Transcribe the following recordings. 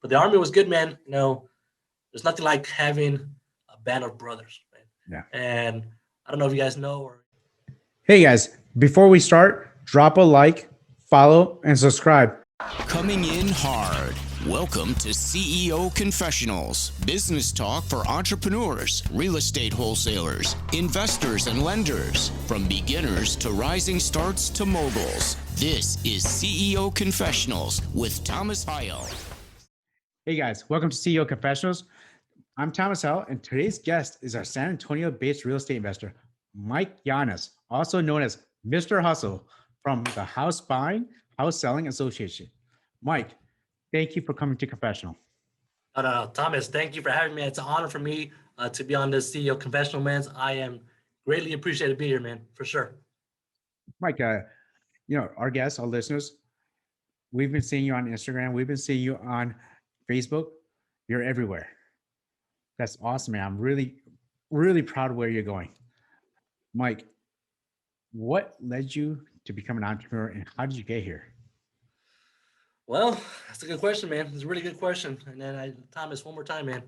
But the Army was good, man. There's nothing like having a band of brothers, man. Yeah. And I don't know if you guys know or Hey guys, before we start, drop a like, follow, and subscribe. Coming in hard. Welcome to CEO Confessionals, business talk for entrepreneurs, real estate wholesalers, investors, and lenders. From beginners to rising starts to moguls. This is CEO Confessionals with Thomas HIYIL. Hey guys, welcome to CEO Confessionals. I'm Thomas Hell, and today's guest is our San Antonio-based real estate investor, Mike Llanas, also known as Mr. Hustle from the House Buying, House Selling Association. Mike, thank you for coming to Confessional. no, Thomas, thank you for having me. It's an honor for me to be on this CEO Confessional, man. I am greatly appreciated to be here, man, for sure. Mike, our guests, our listeners, we've been seeing you on Instagram. We've been seeing you on Facebook. You're everywhere. That's awesome, man. I'm really, really proud of where you're going. Mike, what led you to become an entrepreneur and how did you get here? Well, that's a good question, man. It's a really good question. And then Thomas, one more time, man,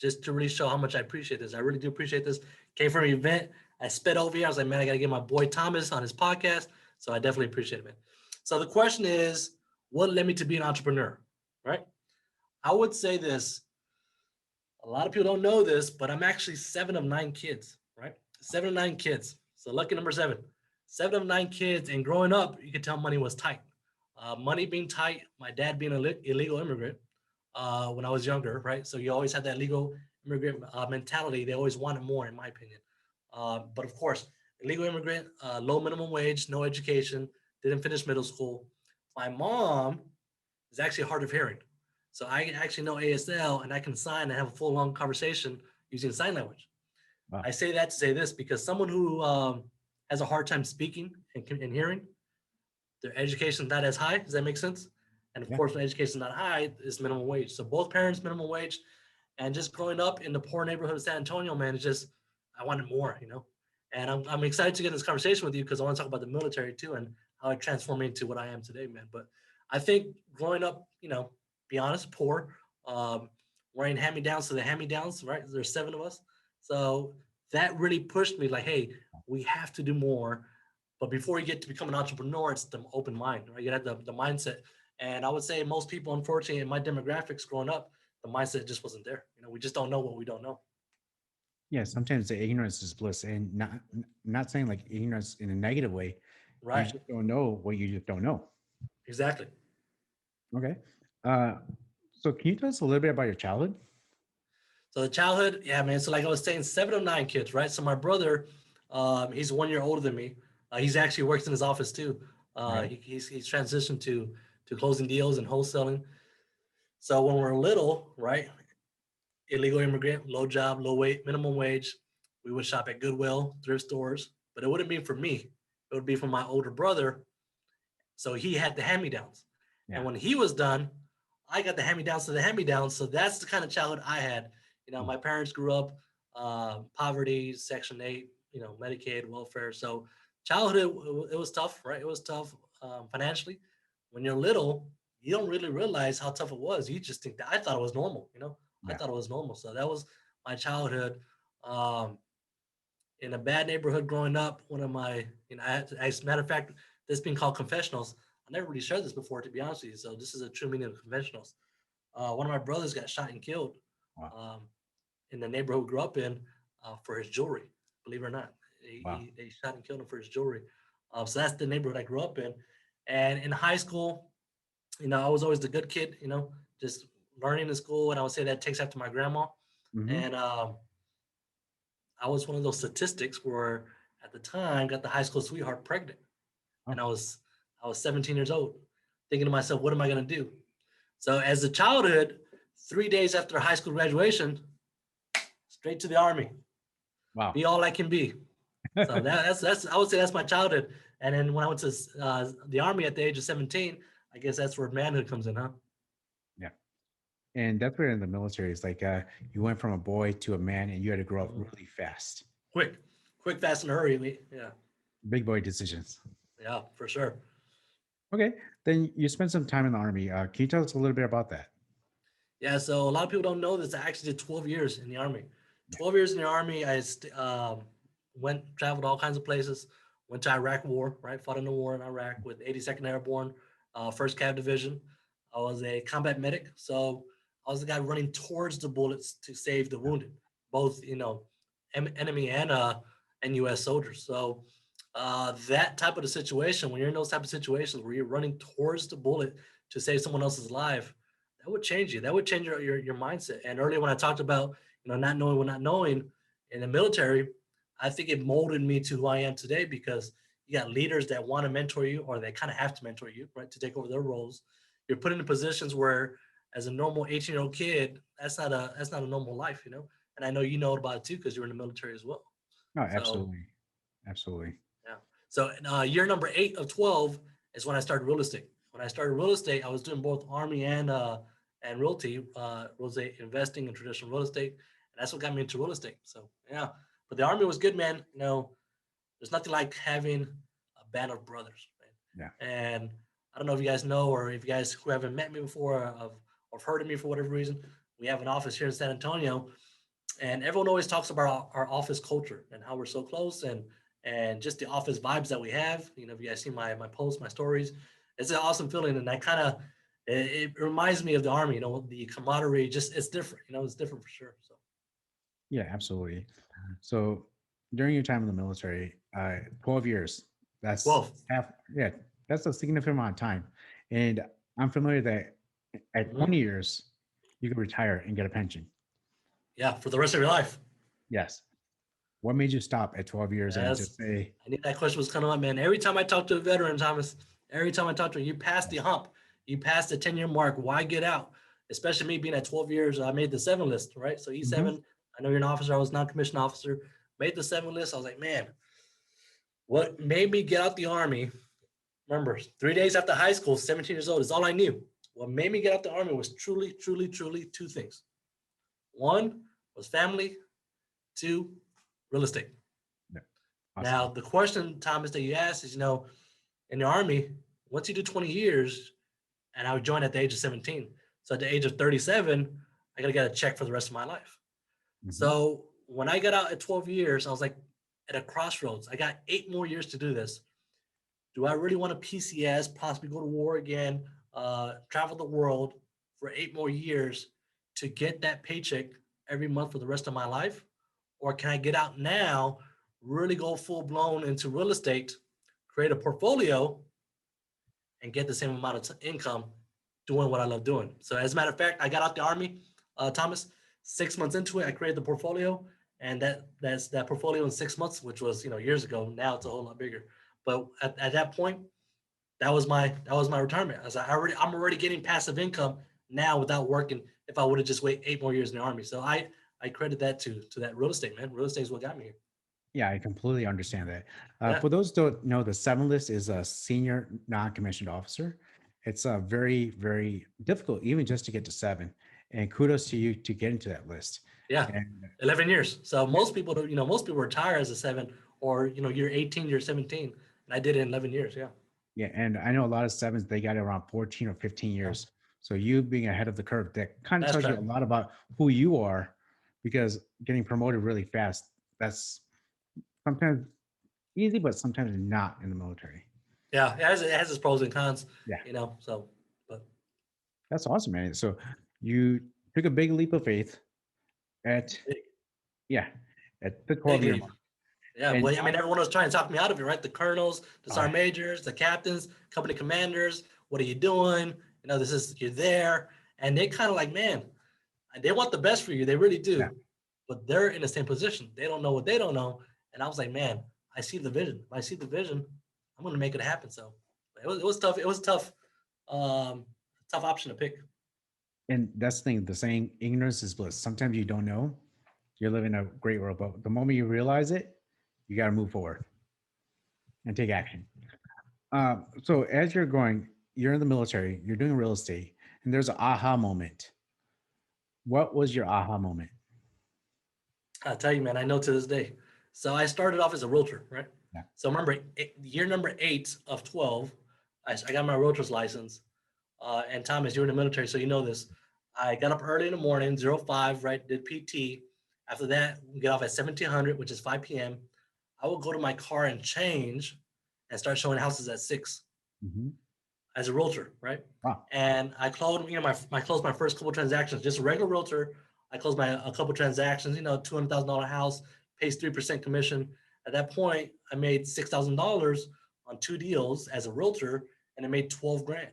just to really show how much I appreciate this. I really do appreciate this. Came from an event. I sped over here. I was like, man, I got to get my boy Thomas on his podcast. So I definitely appreciate it, man. So the question is, what led me to be an entrepreneur, right? I would say this. A lot of people don't know this, but I'm actually 7 of 9 kids, right? 7 of 9 kids. So lucky number 7. 7 of 9 kids. And growing up, you could tell money was tight. Money being tight, my dad being an illegal immigrant when I was younger, right? So you always had that legal immigrant mentality. They always wanted more, in my opinion. But of course, illegal immigrant, low minimum wage, no education, didn't finish middle school. My mom is actually hard of hearing. So I actually know ASL and I can sign and have a full long conversation using sign language. Wow. I say that to say this because someone who has a hard time speaking and hearing, their education is not as high. Does that make sense? And of course, when education is not high, it's minimum wage. So both parents minimum wage, and just growing up in the poor neighborhood of San Antonio, man, it's just I wanted more, And I'm excited to get in this conversation with you because I want to talk about the military too and how it transformed me into what I am today, man. But I think growing up, be honest, poor, wearing hand-me-downs to the hand-me-downs, right? There's 7 of us, so that really pushed me. Like, hey, we have to do more. But before you get to become an entrepreneur, it's the open mind, right? You have the mindset. And I would say most people, unfortunately, in my demographics growing up, the mindset just wasn't there. We just don't know what we don't know. Yeah, sometimes the ignorance is bliss, and not saying like ignorance in a negative way. You Right. just don't know what you just don't know. Exactly. Okay. Uh, so can you tell us a little bit about your childhood? So the childhood, yeah, man. So like I was saying, 7 of 9 kids, right? So my brother, he's 1 year older than me. He's actually works in his office too. Right. He's transitioned to closing deals and wholesaling. So when we're little, right, illegal immigrant, low job, low wage, minimum wage, we would shop at Goodwill, thrift stores, but it wouldn't be for me. It would be for my older brother. So he had the hand-me-downs. Yeah. And when he was done, I got the hand-me-downs to the hand-me-downs. So that's the kind of childhood I had. My parents grew up poverty, Section 8, Medicaid, welfare. So childhood, it was tough, right? It was tough financially. When you're little, you don't really realize how tough it was. You just think that I thought it was normal. I Yeah. thought it was normal. So that was my childhood. In a bad neighborhood growing up, one of my, as a matter of fact, this being called confessionals, I never really shared this before, to be honest with you. So this is a true meaning of confessionals. One of my brothers got shot and killed Wow. in the neighborhood we grew up in for his jewelry, believe it or not. Wow. They shot and killed him for his jewelry. So that's the neighborhood I grew up in. And in high school, I was always the good kid, just learning in school. And I would say that takes after my grandma. Mm-hmm. And I was one of those statistics where at the time got the high school sweetheart pregnant. Oh. And I was 17 years old, thinking to myself, what am I going to do? So as a childhood, 3 days after high school graduation, straight to the Army. Wow. Be all I can be. So that's I would say that's my childhood. And then when I went to the Army at the age of 17, I guess that's where manhood comes in, huh? Yeah. And that's where in the military is like you went from a boy to a man and you had to grow up really fast. Quick, fast, and hurry. Yeah. Big boy decisions. Yeah, for sure. Okay. Then you spent some time in the Army. Can you tell us a little bit about that? Yeah, so a lot of people don't know this. I actually did 12 years in the Army. 12 years in the Army. Traveled all kinds of places. Went to Iraq War, right? Fought in the war in Iraq with 82nd Airborne, 1st Cav Division. I was a combat medic. So I was the guy running towards the bullets to save the wounded, both, enemy and U.S. soldiers. So that type of a situation, when you're in those type of situations where you're running towards the bullet to save someone else's life, that would change you. That would change your mindset. And earlier when I talked about, not knowing what not knowing in the military, I think it molded me to who I am today because you got leaders that want to mentor you or they kind of have to mentor you, right, to take over their roles. You're put into positions where as a normal 18-year-old kid, that's not a normal life. And I know you know about it too because you're in the military as well. No, So absolutely. Absolutely. yeah. So year number 8 of 12 is when I started real estate. When I started real estate, I was doing both Army and realty, real estate investing in traditional real estate, and that's what got me into real estate. So yeah, but the Army was good, man. There's nothing like having a band of brothers, Yeah. man. And I don't know if you guys know or if you guys who haven't met me before or have heard of me for whatever reason, we have an office here in San Antonio, and everyone always talks about our office culture and how we're so close and just the office vibes that we have. If you guys see my posts, my stories, it's an awesome feeling, and I kind of it reminds me of the Army. The camaraderie, just it's different. It's different for sure. So Yeah, absolutely. So during your time in the military, 12 years, that's 12. half, yeah, that's a significant amount of time. And I'm familiar that at Mhm. 20 years, you can retire and get a pension. Yeah, for the rest of your life. Yes. What made you stop at 12 years and Yes, just say, I knew that question was coming up, man. Every time I talk to a veteran, Thomas, every time I talk to him, you passed the hump. You passed the 10-year mark. Why get out? Especially me being at 12 years, I made the 7 list, right? So "Mhm, E7, I know you're an officer. I was non-commissioned officer. Made the 7 list. I was like, man, what made me get out the Army? Remember, 3 days after high school, 17 years old, is all I knew. What made me get out the Army was truly, truly, truly 2 things. One was family. 2, real estate. yeah, Now, awesome. the question, Thomas, that you asked is, in the Army, once you do 20 years, and I would join at the age of 17. So at the age of 37, I got to get a check for the rest of my life. Mhm, So when I got out at 12 years, I was like at a crossroads. I got 8 more years to do this. Do I really want to PCS, possibly go to war again, travel the world for 8 more years to get that paycheck every month for the rest of my life? Or can I get out now, really go full blown into real estate, create a portfolio, and get the same amount of income doing what I love doing? So, as a matter of fact, I got out the Army, Thomas. 6 months into it, I created the portfolio, and that's that portfolio in 6 months, which was years ago. Now it's a whole lot bigger. But at that point, that was my retirement. I'm already getting passive income now without working. If I would have just wait 8 more years in the Army, so I credit that to that real estate, man. Real estate is what got me here. Yeah, I completely understand that. Yeah, For those who don't know, the 7 list is a senior non-commissioned officer. It's very, very difficult, even just to get to 7. And kudos to you to get into that list. yeah, And 11 years. So most people don't, most people retire as a 7, or you're 18, you're 17, and I did it in 11 years. Yeah, yeah, and I know a lot of 7s, they got it around 14 or 15 yeah. years. So you being ahead of the curve, that kind of That's tells you right. a lot about who you are, because getting promoted really fast, that's sometimes easy, but sometimes not in the military. Yeah, it has its pros and cons. Yeah, So, but that's awesome, man. So you took a big leap of faith at, big, yeah, at the big 12-year leap. mark. Yeah, And well, I mean, everyone was trying to talk me out of it, right? The colonels, the uh, sergeant majors, the captains, company commanders. What are you doing? You're there, and they kind of like, man, they want the best for you. They really yeah, do, but they're in the same position. They don't know what they don't know, and I was like, man, I see the vision. If I see the vision, I'm going to make it happen. So it was tough. It was um, tough option to pick. and that's the thing, the saying, ignorance is bliss. Sometimes you don't know, you're living a great world, but the moment you realize it, you got to move forward and take action. So as you're going, you're in the military, you're doing real estate, and there's an aha moment. What was your aha moment? I tell you, man, I know to this day. So I started off as a realtor, right? Yeah. So remember, year number 8 of 12, I got my realtor's license. And Thomas, you're in the military, so you know this. I got up early in the morning, 05, right? Did PT. After that, we get off at 1700, which is 5 p.m. I will go to my car and change and start showing houses at 6 Hmm. as a realtor, right? Wow. And I closed, I closed my first couple transactions, just a regular realtor. I closed a couple transactions, $200,000 house, pays 3% commission. At that point, I made $6,000 on 2 deals as a realtor, and I made 12 grand.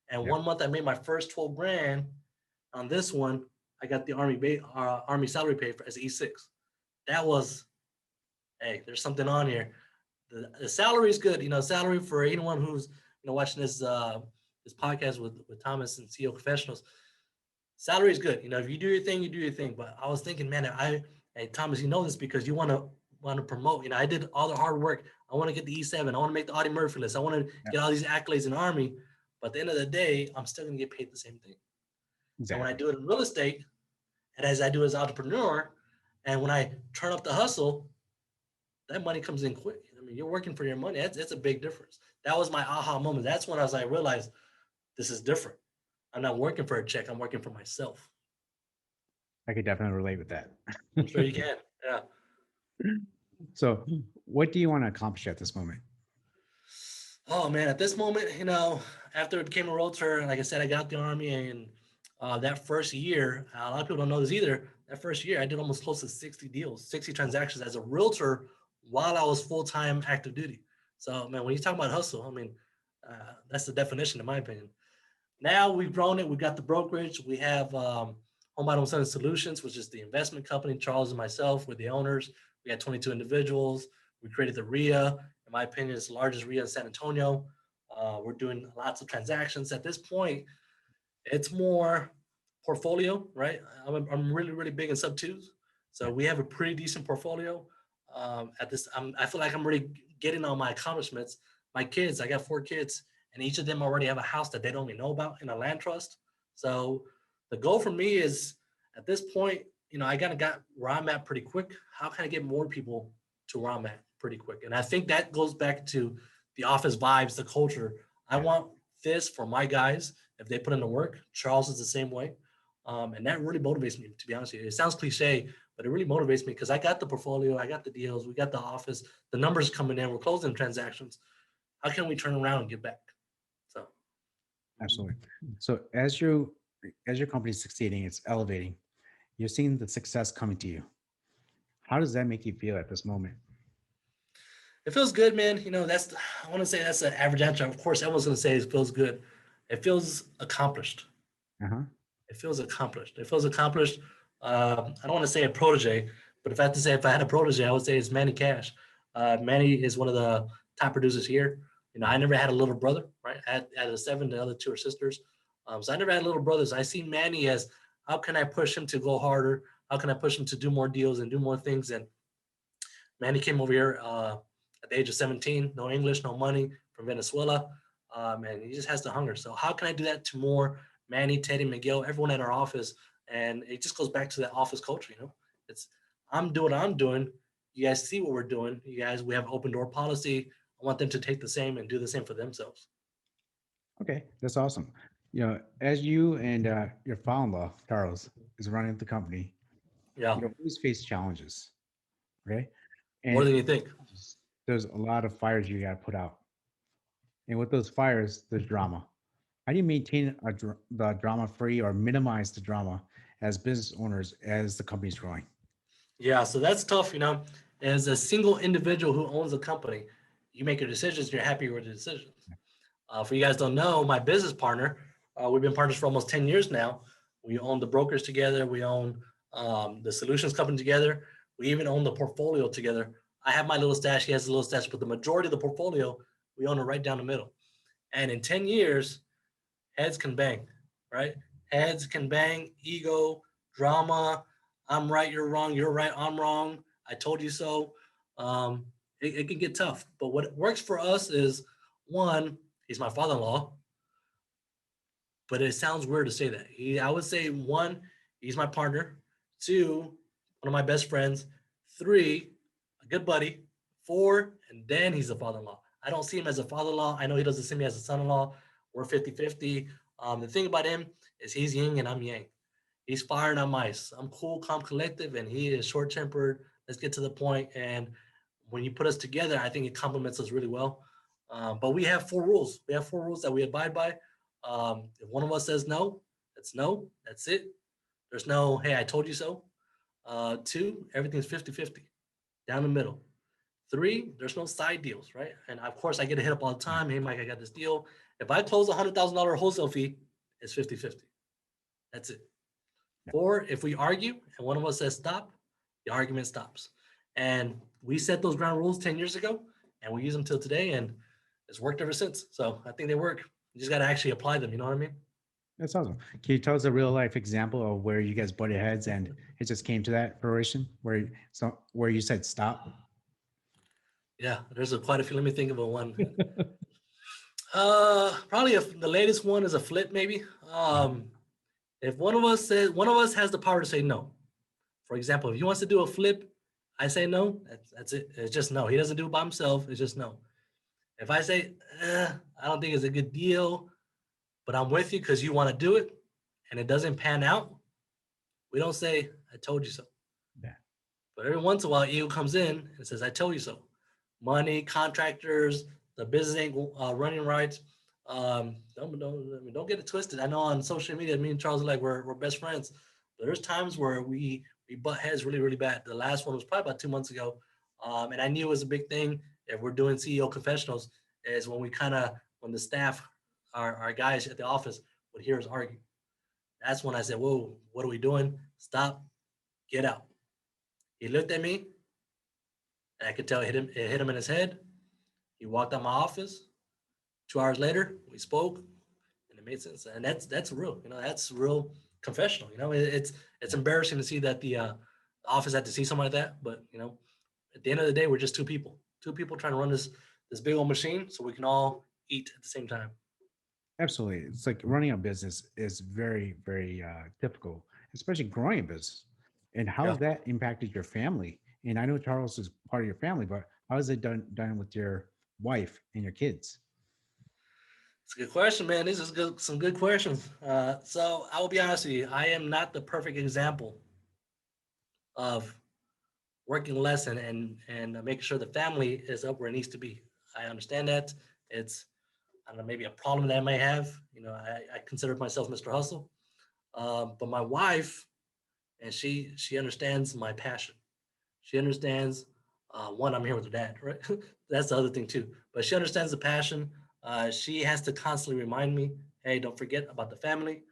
And Yeah. 1 month I made my first 12 grand. On this one, I got the Army salary pay for as E6. That was, hey, there's something on here. The salary is good. Salary for anyone who's watching this podcast with Thomas and CEO Professionals. Salary is good. If you do your thing, you do your thing. But I was thinking, man, hey Thomas, you know this because you want to promote. I did all the hard work. I want to get the E7. I want to make the Audie Murphy list. I want to Yeah. get all these accolades in the Army. But at the end of the day, I'm still gonna get paid the same thing. And when I Exactly. do it in real estate, and as I do as an entrepreneur, and when I turn up the hustle, that money comes in quick. I mean, you're working for your money. It's a big difference. That was my aha moment. That's when I realized this is different. I'm not working for a check. I'm working for myself. I could definitely relate with that. I'm sure you can. Yeah. So, what do you want to accomplish at this moment? Oh man, at this moment, after I became a realtor, like I said, I got the Army, and that first year, a lot of people don't know this either. That first year, I did almost close to 60 deals, 60 transactions as a realtor while I was full time active duty. So man, when you talk about hustle, I mean, that's the definition, in my opinion. Now we've grown it. We've got the brokerage. We have Home Buying Home Selling Solutions, which is the investment company. Charles and myself, we're the owners. We had 22 individuals. We created the RIA. In my opinion, it's the largest RIA in San Antonio. We're doing lots of transactions. At this point, it's more portfolio, right? I'm really, really big in sub twos. So we have a pretty decent portfolio. I feel like I'm really getting all my accomplishments. My kids, I got 4 kids, and each of them already have a house that they don't even know about in a land trust. So the goal for me is at this point, I kind of got where I'm at pretty quick. How can I get more people to where I'm at pretty quick? And I think that goes back to the office vibes, the culture. I Yeah. want this for my guys if they put in the work. Charles is the same way. And that really motivates me, to be honest with you. It sounds cliche, but it really motivates me because I got the portfolio, I got the deals, we got the office, the numbers coming in, we're closing transactions. How can we turn around and get back? So, Absolutely. So, as your company's succeeding, it's elevating. You're seeing the success coming to you. How does that make you feel at this moment? it feels good, man. I want to say that's an average answer. Of course, everyone's going to say it feels good. It feels accomplished. Uh huh. It feels accomplished. It feels accomplished. I don't want to say a protege, but if I had to say if I had a protege, I would say it's Manny Cash. Manny is one of the top producers here. I never had a little brother, right? I had a 7, the other 2 are sisters. So I never had little brothers. I see Manny as how can I push him to go harder? How can I push him to do more deals and do more things? And Manny came over here at the age of 17, no English, no money, from Venezuela, and he just has the hunger. So how can I do that to more Manny, Teddy, Miguel, everyone at our office? And it just goes back to that office culture. It's I'm doing what I'm doing. You guys see what we're doing. We have open door policy. I want them to take the same and do the same for themselves. Okay, that's awesome. As you and your father-in-law Charles is running the company, Yeah, always face challenges. Okay, more and than you think. there's a lot of fires you got to put out, and with those fires, there's drama. How do you maintain the drama free or minimize the drama as business owners as the company's growing? Yeah, so that's tough. As a single individual who owns a company, you make your decisions. You're happy with the decisions. For you guys don't know, my business partner, we've been partners for almost 10 years now. We own the brokers together. We own the solutions company together. We even own the portfolio together. I have my little stash. He has a little stash, but the majority of the portfolio, we own it right down the middle. And in 10 years, heads can bang, right? Heads can bang, ego, drama. I'm right, you're wrong. You're right, I'm wrong. I told you so. It can get tough. But what works for us is one, he's my father-in-law, but it sounds weird to say that. I would say one, he's my partner. Two, one of my best friends. Three, a good buddy. Four, and then he's a father-in-law. I don't see him as a father-in-law. I know he doesn't see me as a son-in-law. We're 50-50. The thing about him is he's yin and I'm yang. He's firing on mice. I'm cool, calm, collective, and he is short tempered. Let's get to the point. And when you put us together, I think it complements us really well. But we have 4 rules. We have 4 rules that we abide by. If one of us says no, it's no. That's it. There's no, hey, I told you so. 2, everything's 50-50, down the middle. 3, there's no side deals, right? And of course, I get a hit up all the time. Hey, Mike, I got this deal. If I close $100,000 wholesale fee, it's 50-50. That's it. Yeah. 4, if we argue and one of us says stop, the argument stops. And we set those ground rules 10 years ago, and we use them till today, and it's worked ever since. So I think they work. You just got to actually apply them. You know what I mean? That's awesome. Can you tell us a real life example of where you guys butted heads and it just came to that fruition where you said stop? Yeah, there's quite a few. Let me think of a one. Probably the latest one is a flip, maybe. If one of us has the power to say no. For example, if he wants to do a flip, I say no. That's it. It's just no. He doesn't do it by himself. It's just no. If I say, I don't think it's a good deal, but I'm with you because you want to do it, and it doesn't pan out, we don't say, I told you so. Yeah. But every once in a while, ego comes in and says, I told you so. Money, contractors, the business ain't running right. Don't get it twisted. I know on social media, me and Charles are like we're best friends. But there's times where we butt heads really, really bad. The last one was probably about 2 months ago. And I knew it was a big thing if we're doing CEO confessionals is when when the staff, our guys at the office would hear us argue. That's when I said, whoa, what are we doing? Stop, get out. He looked at me, and I could tell it hit him in his head. He walked out my office. 2 hours later, we spoke, and it made sense. And that's real. That's real confessional. It's embarrassing to see that the office had to see something like that. But at the end of the day, we're just 2 people. 2 people trying to run this big old machine so we can all eat at the same time. Absolutely. It's like running a business is very, very difficult, especially growing a business. And how Yeah. has that impacted your family? And I know Charles is part of your family, but how is it done with your wife and your kids? It's a good question, man. These are some good questions. So I will be honest with you. I am not the perfect example of working less and making sure the family is up where it needs to be. I understand that. It's, I don't know, maybe a problem that I may have. I consider myself Mr. Hustle. But my wife, and she understands my passion. She understands, one, I'm here with her dad, right? That's the other thing too. But she understands the passion. She has to constantly remind me, hey, don't forget about the family.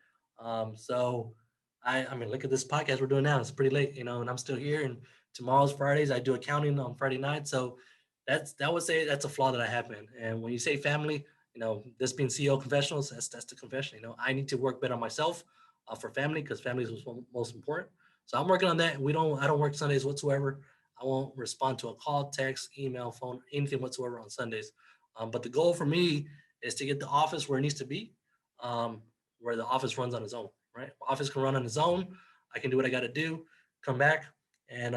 So I mean, look at this podcast we're doing now. It's pretty late, and I'm still here. And tomorrow's Fridays. I do accounting on Friday night. So that would say that's a flaw that I have, man. And when you say family, this being CEO confessionals, that's the confession. I need to work better on myself for family because family is what's most important. So I'm working on that. I don't work Sundays whatsoever. I won't respond to a call, text, email, phone, anything whatsoever on Sundays. But the goal for me is to get the office where it needs to be, where the office runs on its own, right? Office can run on its own. I can do what I got to do, come back and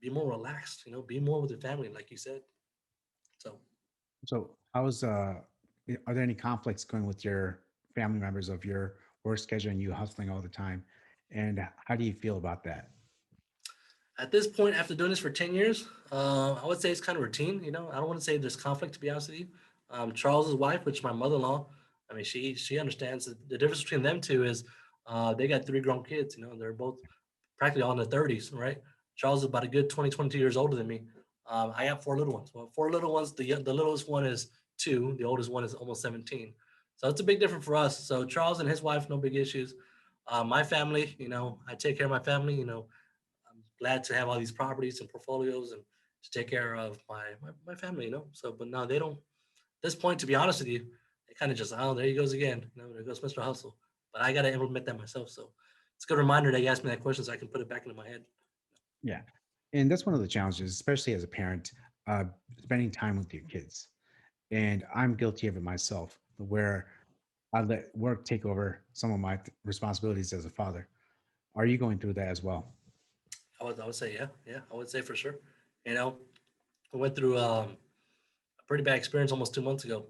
be more relaxed, be more with your family, like you said. So So are there any conflicts going with your family members of your work schedule and you hustling all the time? And how do you feel about that? at this point, after doing this for 10 years, I would say it's kind of routine. I don't want to say there's conflict, to be honest with you. Charles's wife, which is my mother-in-law, I mean, she understands that the difference between them two is they got 3 grown kids. They're both practically all in their 30s, right? Charles is about a good 20, 22 years older than me. I got 4 little ones. Well, 4 little ones, the littlest one is 2. The oldest one is almost 17. So it's a big difference for us. So Charles and his wife, no big issues. My family, I take care of my family. I'm glad to have all these properties and portfolios and to take care of my family. So, but no, they don't. At this point, to be honest with you, they kind of just, oh, there he goes again. There goes Mr. Hustle. But I got to implement that myself. So it's a good reminder that you asked me that question so I can put it back into my head. Yeah. And that's one of the challenges, especially as a parent, uh, spending time with your kids. And I'm guilty of it myself, where I let work take over some of my responsibilities as a father. Are you going through that as well? I would say, yeah, I would say for sure. You know, I went through a pretty bad experience almost 2 months ago.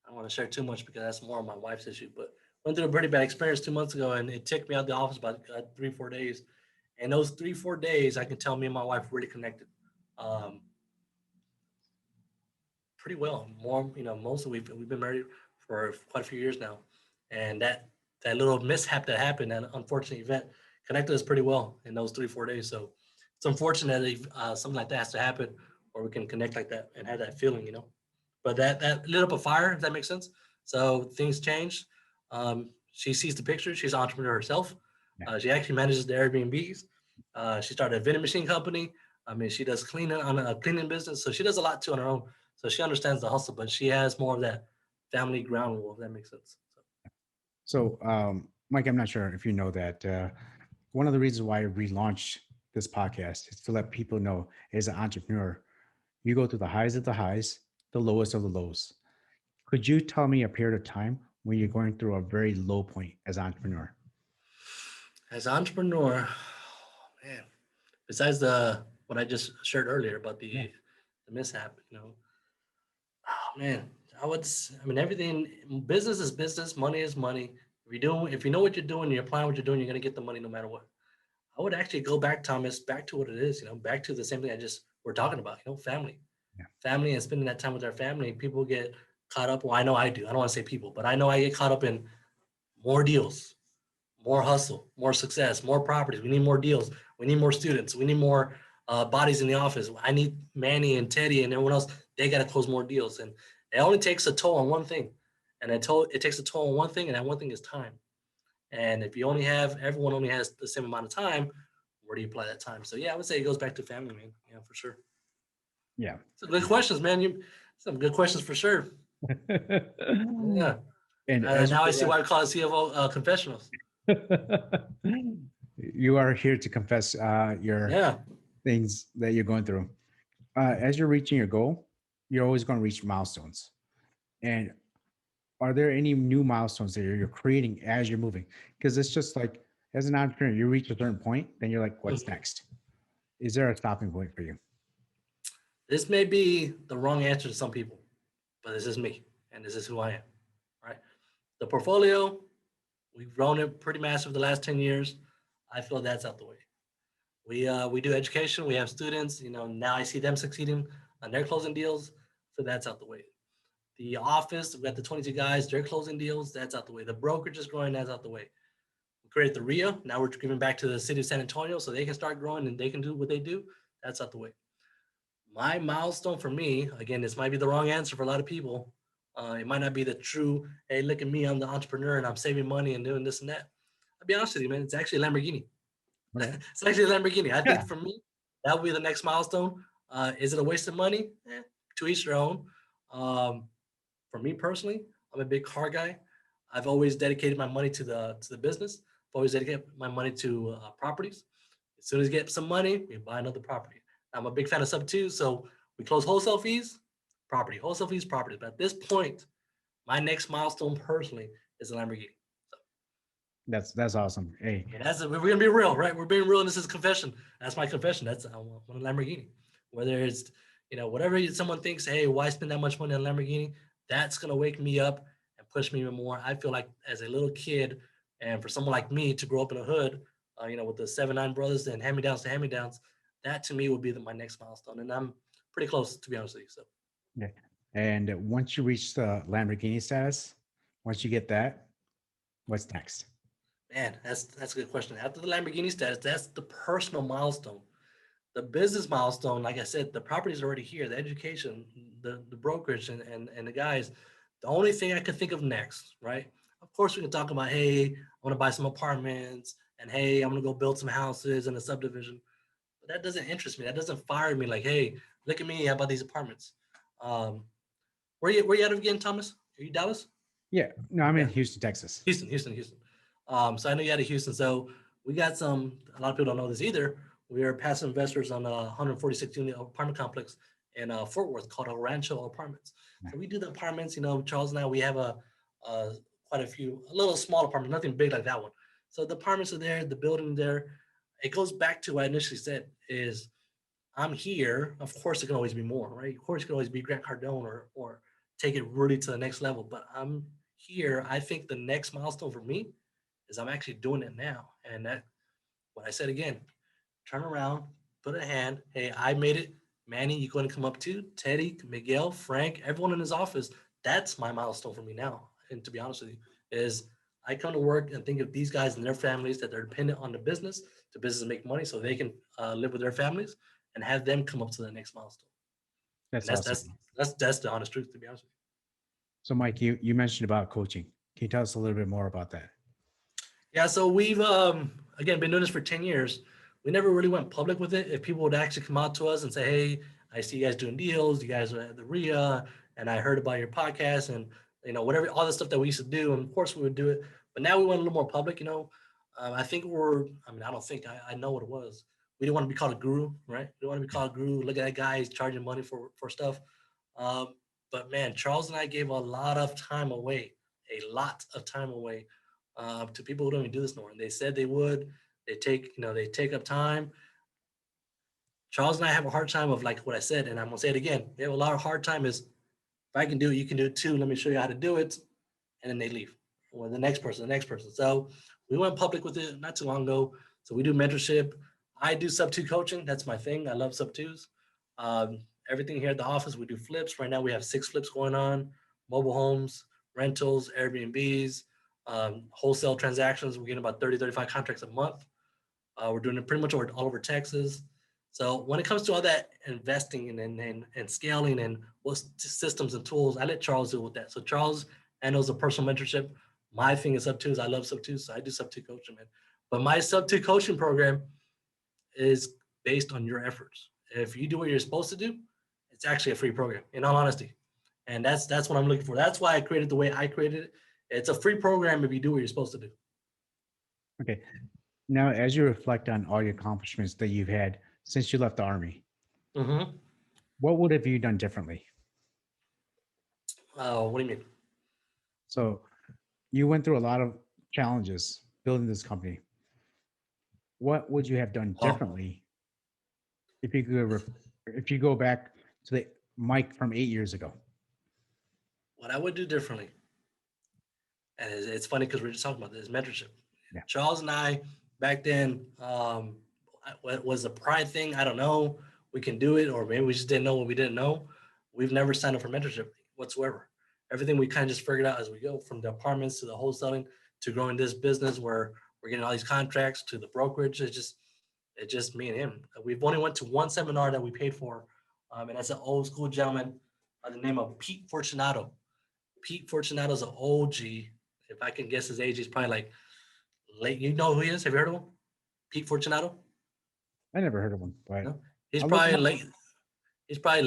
I don't want to share too much because that's more of my wife's issue, but went through a pretty bad experience 2 months ago, and it took me out of the office about 3, 4 days. And those 3, 4 days, I can tell me and my wife really connected, um, pretty well. More, mostly we've been married for quite a few years now, and that little mishap that happened, that unfortunate event, connected us pretty well in those 3, 4 days. So it's unfortunate that something like that has to happen, or we can connect like that and have that feeling. But that lit up a fire, if that makes sense. So things changed. She sees the picture. She's an entrepreneur herself. Yeah. She actually manages the Airbnbs. She started a vending machine company. I mean, she does cleaning on a cleaning business. So she does a lot too on her own. So she understands the hustle, but she has more of that family ground rule, if that makes sense. So, Mike, I'm not sure if you know that one of the reasons why we launched this podcast is to let people know as an entrepreneur, you go through the highs of the highs, the lowest of the lows. Could you tell me a period of time when you're going through a very low point as an entrepreneur? As an entrepreneur, man, besides the what I just shared earlier about Yeah. the mishap, oh man, I mean, everything, business is business, money is money. If you know what you're doing, you're applying what you're doing, you're gonna get the money no matter what. I would actually go back, Thomas, back to what it is, back to the same thing I just we're talking about, family. Yeah. Family and spending that time with our family. People get caught up. Well, I know I do. I don't want to say people, but I know I get caught up in more deals, more hustle, more success, more properties. We need more deals. We need more students. We need more bodies in the office. I need Manny and Teddy and everyone else. They got to close more deals, and it only takes a toll on one thing. And it takes a toll on one thing, and that one thing is time. And if everyone only has the same amount of time, where do you apply that time? So yeah, I would say it goes back to family, man. Yeah, for sure. Yeah. Some good questions, man. Some good questions for sure. Yeah. And as Now I see why we call it CFO confessionals. you are here to confess your Yeah. things that you're going through. As you're reaching your goal, you're always going to reach milestones. And are there any new milestones that you're creating as you're moving? Because it's just like as an entrepreneur, you reach a certain point, then you're like, what's next? Is there a stopping point for you? This may be the wrong answer to some people, but this is me, and this is who I am. Right. The portfolio, we've grown it pretty massive the last 10 years. I feel that's out the way. We do education. We have students. Now I see them succeeding on their closing deals, so that's out the way. The office, we got the 22 guys. They're closing deals. That's out the way. The brokerage is growing. That's out the way. We created the RIA. Now we're giving back to the city of San Antonio so they can start growing and they can do what they do. That's out the way. My milestone for me, again, this might be the wrong answer for a lot of people. It might not be the true, hey, look at me, I'm the entrepreneur and I'm saving money and doing this and that. I'll be honest with you, man, it's actually a Lamborghini. It's actually a Lamborghini. I think for me, that will be the next milestone. Is it a waste of money? To each their own. For me personally, I'm a big car guy. I've always dedicated my money to the business. I've always dedicated my money to properties. As soon as we get some money, we buy another property. I'm a big fan of sub two, so we close wholesale fees, property, wholesale fees, property. But at this point, my next milestone personally is a Lamborghini. That's awesome. Hey, We're gonna be real, right? We're being real, and this is a confession. That's my confession. I want a Lamborghini. Whether it's whatever someone thinks, hey, why spend that much money on a Lamborghini? That's gonna wake me up and push me even more. I feel like as a little kid, and for someone like me to grow up in a hood, with the 7-9 brothers and hand-me-downs to hand-me-downs, that to me would be my next milestone, and I'm pretty close, to be honest with you. So, yeah. And once you reach the Lamborghini status, once you get that, what's next? man, that's a good question. After the Lamborghini status, that's the personal milestone. The business milestone, like I said, the property's already here. The education, the brokerage, and the guys. The only thing I could think of next, right? Of course, we can talk about, hey, I want to buy some apartments, and hey, I'm gonna go build some houses in a subdivision. But that doesn't interest me. That doesn't fire me. Like, hey, look at me. How about these apartments? Where you out of again, Thomas? Are you Dallas? Yeah, no, I'm in Yeah. Houston, Texas. Houston. So I know you out of Houston. So we got a lot of people don't know this either. We are passive investors on a 146 unit apartment complex in Fort Worth called El Rancho Apartments. So we do the apartments, Charles and I, we have quite a few, a little small apartments, nothing big like that one. So the apartments are there, the building there. It goes back to what I initially said is I'm here. Of course, it can always be more, right? Of course, it can always be Grant Cardone or take it really to the next level. But I'm here, I think the next milestone for me is I'm actually doing it now. And that, what I said again, turn around, put a hand. Hey, I made it. Manny, you're going to come up to Teddy, Miguel, Frank, everyone in his office. That's my milestone for me now. And to be honest with you, is I come to work and think of these guys and their families that they're dependent on the business make money so they can live with their families and have them come up to the next milestone. That's And awesome. that's the honest truth, to be honest with So, Mike, you mentioned about coaching. Can you tell us a little bit more about that? you. Yeah, so we've again been doing this for 10 years. We never really went public with it. If people would actually come out to us and say, "Hey, I see you guys doing deals. You guys are at the RIA, and I heard about your podcast and whatever all the stuff that we used to do," and of course we would do it. But now we went a little more public. I think I don't think I know what it was. We didn't want to be called a guru, right? We don't want to be called a guru. Look at that guy; he's charging money for stuff. Um, but man, Charles and I gave a lot of time away, to people who don't even do this no more. And they said they would. They take up time. Charles and I have a hard time of like what I said, and I'm gonna say it again. We have a lot of hard time is if I can do it, you can do it too. Let me show you how to do it, and then they leave. Or the next person, the next person. So we went public with it not too long ago. So we do mentorship. I do sub two coaching. That's my thing. I love sub twos. Everything here at the office, we do flips. Right now we have 6 flips going on: mobile homes, rentals, Airbnbs, wholesale transactions. We're getting about 30, 35 contracts a month. We're doing it pretty much all over Texas. So when it comes to all that investing and scaling and what systems and tools, I let Charles deal with that. So Charles handles the personal mentorship. My thing is sub twos. I love sub twos, so I do sub two coaching, man. But my sub two coaching program is based on your efforts. If you do what you're supposed to do, it's actually a free program, in all honesty. And that's what I'm looking for. That's why I created the way I created it. It's a free program if you do what you're supposed to do. Okay. Now, as you reflect on all your accomplishments that you've had since you left the Army, Mm-hmm. what would have you done differently? What do you mean? So you went through a lot of challenges building this company. What would you have done Oh, differently if you could, if you go back to the Mike from 8 years ago? what I would do differently, and it's funny because we're just talking about this mentorship. Yeah. Charles and I back then, what was the pride thing? I don't know. We can do it, or maybe we just didn't know what we didn't know. We've never signed up for mentorship whatsoever. Everything we kind of just figured out as we go, from the apartments to the wholesaling to growing this business where we're getting all these contracts to the brokerage. It's just me and him. We've only went to one seminar that we paid for, and that's an old school gentleman by the name of Pete Fortunato. Pete Fortunato is an OG. If I can guess his age, he's probably like late. You know who he is? Have you heard of him? Pete Fortunato? I never heard of one, but No. He's I'll look probably him up. late. He's probably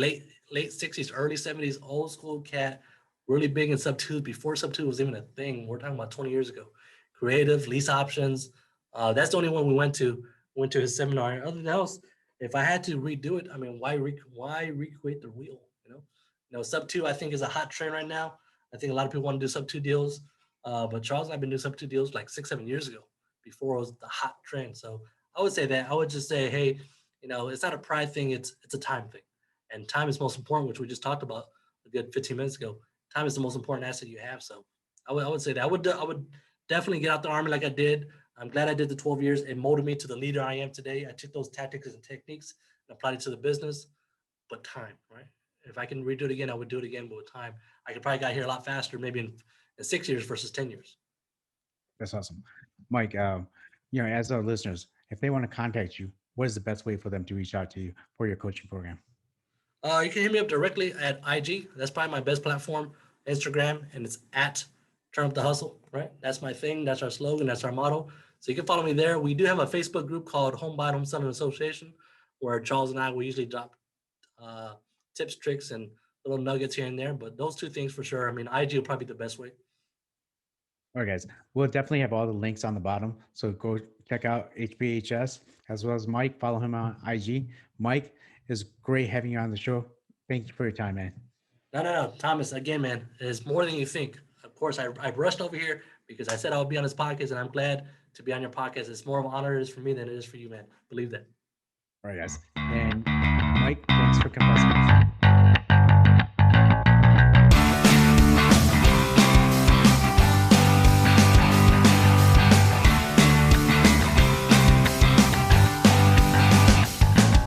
late 60s, early 70s, old school cat, really big in sub two before sub two was even a thing. We're talking about 20 years ago. Creative, lease options. That's the only one we went to. Went to his seminar. Other than else, if I had to redo it, I mean, why recreate the wheel? Sub two I think is a hot trend right now. I think a lot of people want to do sub two deals, but Charles and I've been doing sub two deals like 6-7 years ago before it was the hot trend. So I would say that I would just say, hey, it's not a pride thing. It's a time thing, and time is most important, which we just talked about a good 15 minutes ago. Time is the most important asset you have. So I would say that I would definitely get out the Army like I did. I'm glad I did the 12 years. It molded me to the leader I am today. I took those tactics and techniques and applied it to the business. But time, right? If I can redo it again, I would do it again. But with time, I could probably get here a lot faster, maybe in 6 years versus 10 years. That's awesome. Mike, as our listeners, if they want to contact you, what is the best way for them to reach out to you for your coaching program? You can hit me up directly at IG. That's probably my best platform, Instagram, and it's at Turn Up the Hustle, right? That's my thing. That's our slogan. That's our motto. So you can follow me there. We do have a Facebook group called Home Buy Home Selling Association, where Charles and I will usually drop tips, tricks, and little nuggets here and there. But those two things for sure. I mean, IG will probably be the best way. All right, guys. We'll definitely have all the links on the bottom. So go check out HBHS as well as Mike. Follow him on IG. Mike, it's great having you on the show. Thank you for your time, man. No. Thomas, again, man, it's more than you think. Of course, I rushed over here because I said I would be on this podcast, and I'm glad to be on your podcast. It's more of an honor it is for me than it is for you, man. Believe that. All right, guys. And Mike, thanks for confessing.